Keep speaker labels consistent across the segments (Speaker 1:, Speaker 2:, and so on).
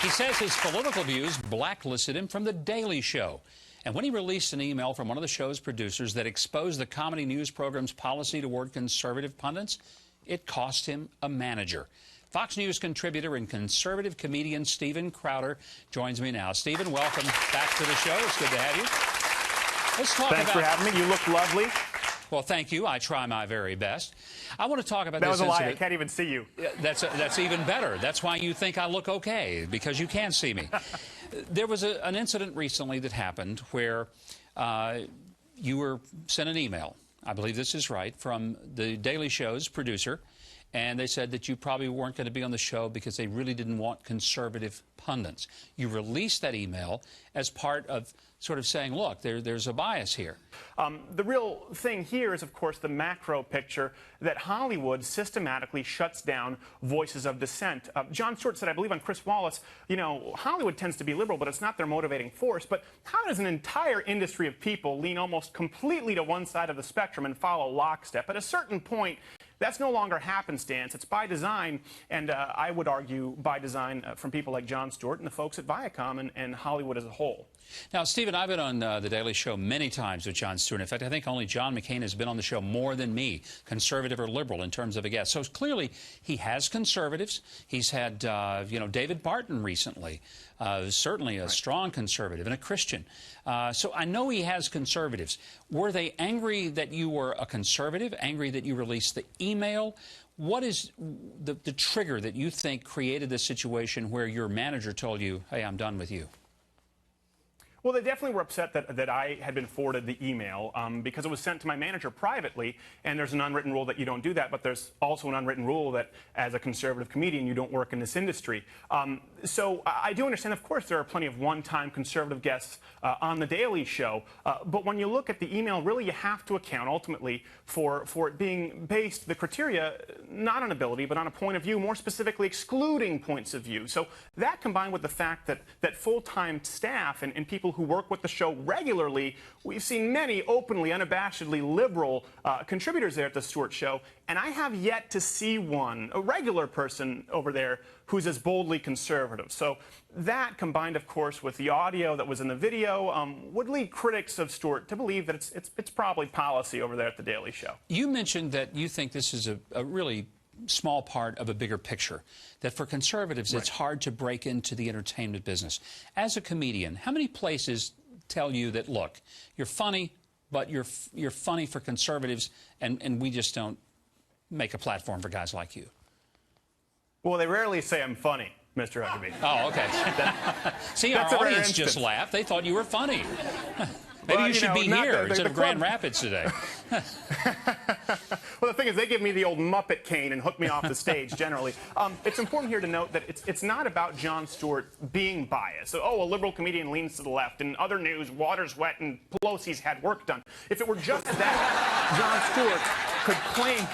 Speaker 1: He says his political views blacklisted him from The Daily Show. And when he released an email from one of the show's producers that exposed the comedy news program's policy toward conservative pundits, it cost him a manager. Fox News contributor and conservative comedian Steven Crowder joins me now. Steven, welcome back to the show. It's good to have you. Let's talk
Speaker 2: Thanks for having me. You look lovely.
Speaker 1: Well, thank you. I try my very best. I want to talk about
Speaker 2: that
Speaker 1: this
Speaker 2: was a lie.
Speaker 1: incident.
Speaker 2: I can't even see you.
Speaker 1: That's even better. That's why you think I look okay, because you can't see me. There was an incident recently that happened where you were sent an email, I believe this is right, from The Daily Show's producer, and they said that you probably weren't going to be on the show because they really didn't want conservative pundits. You released that email as part of sort of saying, look, there's a bias here.
Speaker 2: The real thing here is, of course, the macro picture that Hollywood systematically shuts down voices of dissent. Jon Stewart said, I believe on Chris Wallace, you know, Hollywood tends to be liberal, but it's not their motivating force. But how does an entire industry of people lean almost completely to one side of the spectrum and follow lockstep? At a certain point, that's no longer happenstance. It's by design, and I would argue by design from people like Jon Stewart and the folks at Viacom and Hollywood as a whole.
Speaker 1: Now, Steven, I've been on The Daily Show many times with Jon Stewart. In fact, I think only John McCain has been on the show more than me, conservative or liberal, in terms of a guest. So clearly, he has conservatives. He's had, you know, David Barton recently, certainly a strong conservative and a Christian. So I know he has conservatives. Were they angry that you were a conservative, angry that you released the email? What is the trigger that you think created this situation where your manager told you, hey, I'm done with you?
Speaker 2: Well, they definitely were upset that I had been forwarded the email because it was sent to my manager privately, and there's an unwritten rule that you don't do that, but there's also an unwritten rule that as a conservative comedian, you don't work in this industry. So I do understand, of course, there are plenty of one-time conservative guests on The Daily Show, but when you look at the email, really you have to account ultimately for it being based, the criteria, not on ability, but on a point of view, more specifically excluding points of view. So that combined with the fact that full-time staff and people who work with the show regularly, we've seen many openly, unabashedly liberal contributors there at the Stewart Show, and I have yet to see one, a regular person over there, who's as boldly conservative. So that, combined, of course, with the audio that was in the video, would lead critics of Stewart to believe that it's probably policy over there at the Daily Show.
Speaker 1: You mentioned that you think this is a really small part of a bigger picture, that for conservatives, it's hard to break into the entertainment business. As a comedian, how many places tell you that, look, you're funny, but you're funny for conservatives, and we just don't make a platform for guys like you?
Speaker 2: Well, they rarely say I'm funny, Mr. Huckabee.
Speaker 1: Oh, okay. See, our audience just laughed. They thought you were funny. Maybe you should be here instead of Grand Rapids today.
Speaker 2: Well, the thing is, they give me the old Muppet cane and hook me off the stage, generally. It's important here to note that it's not about Jon Stewart being biased. So, oh, a liberal comedian leans to the left. In other news, water's wet and Pelosi's had work done. If it were just that, Jon Stewart could claim...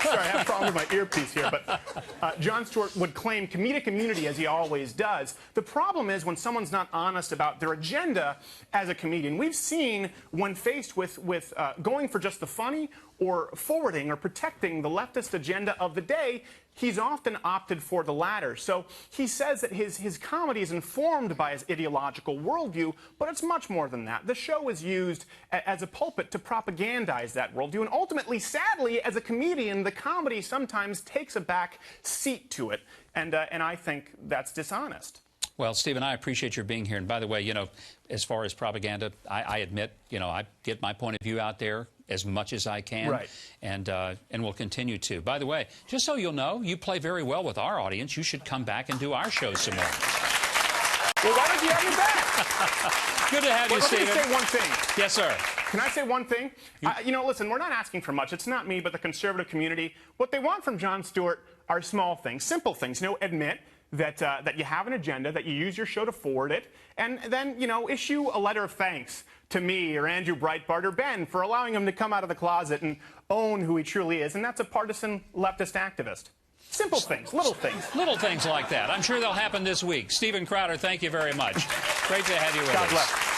Speaker 2: sorry, I have a problem with my earpiece here, but Jon Stewart would claim comedic immunity, as he always does. The problem is when someone's not honest about their agenda as a comedian. We've seen when faced with going for just the funny or forwarding or protecting the leftist agenda of the day, he's often opted for the latter. So he says that his comedy is informed by his ideological worldview, but it's much more than that. The show is used as a pulpit to propagandize that worldview, and ultimately, sadly, as a comedian, the comedy sometimes takes a back seat to it, and I think that's dishonest.
Speaker 1: Well, Steven, I appreciate your being here. And by the way, you know, as far as propaganda, I admit, you know, I get my point of view out there as much as I can,
Speaker 2: right.
Speaker 1: And will continue to. By the way, just so you'll know, you play very well with our audience. You should come back and do our show some more.
Speaker 2: Well, why don't you have me back?
Speaker 1: Good to have you, Steven.
Speaker 2: Let me say one thing.
Speaker 1: Yes, sir.
Speaker 2: Can I say one thing? You know, listen, we're not asking for much. It's not me, but the conservative community. What they want from Jon Stewart are small things, simple things. You know, admit that you have an agenda, that you use your show to forward it, and then, you know, issue a letter of thanks to me or Andrew Breitbart or Ben for allowing him to come out of the closet and own who he truly is, and that's a partisan leftist activist. Simple things, little things.
Speaker 1: Little things like that. I'm sure they'll happen this week. Steven Crowder, thank you very much. Great to have you with us.
Speaker 2: God bless.